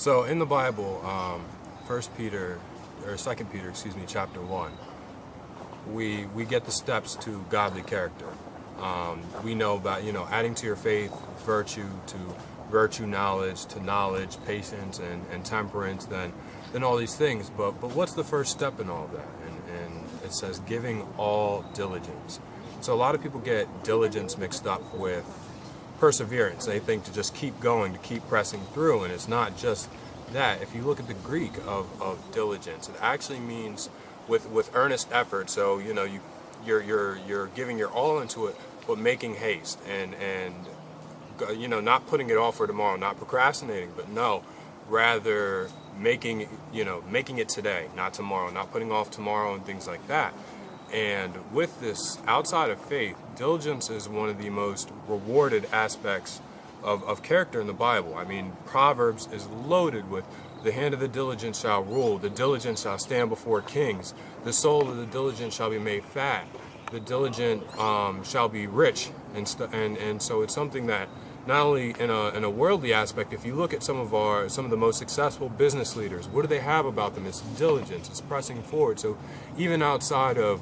So in the Bible, First Peter or Second Peter, excuse me, chapter 1, we get the steps to godly character. We know about adding to your faith virtue, to virtue knowledge, to knowledge patience and temperance, then all these things. But what's the first step in all of that? And it says giving all diligence. So a lot of people get diligence mixed up with perseverance. They think to just keep going, to keep pressing through, and it's not just that. If you look at the Greek of diligence, it actually means with earnest effort. So you're giving your all into it, but making haste and not putting it off for tomorrow, not procrastinating, but no, rather making it today, not tomorrow, not putting off tomorrow and things like that. And with this, outside of faith, diligence is one of the most rewarded aspects of character in the Bible. I mean, Proverbs is loaded with the hand of the diligent shall rule, the diligent shall stand before kings, the soul of the diligent shall be made fat, the diligent shall be rich, and so it's something that not only in a worldly aspect. If you look at some of the most successful business leaders, what do they have about them? It's diligence, it's pressing forward. So even outside of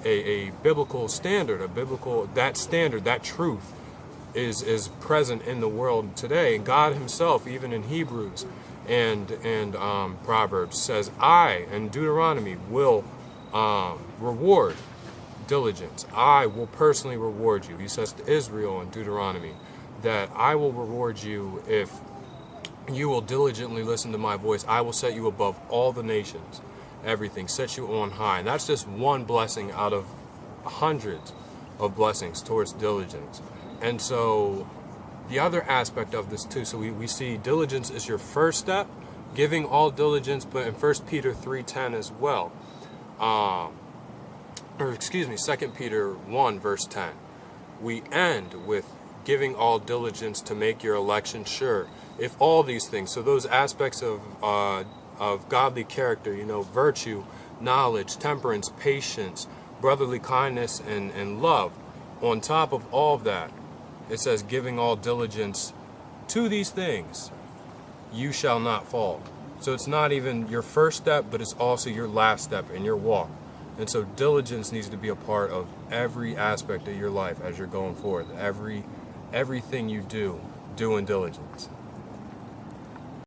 a biblical standard, that truth is present in the world today. And God Himself, even in Hebrews and Proverbs, says, "I," and Deuteronomy, will reward diligence. I will personally reward you. He says to Israel in Deuteronomy that I will reward you if you will diligently listen to my voice. I will set you above all the nations. Everything, set you on high. And that's just one blessing out of hundreds of blessings towards diligence. And so the other aspect of this too, so we see diligence is your first step, giving all diligence, but in 1 Peter 3:10 as well. 2 Peter 1 verse 10. We end with giving all diligence to make your election sure. If all these things, so those aspects of godly character, virtue, knowledge, temperance, patience, brotherly kindness, and love. On top of all of that, it says giving all diligence to these things, you shall not fall. So it's not even your first step, but it's also your last step in your walk. And so diligence needs to be a part of every aspect of your life as you're going forward. Everything you do in diligence.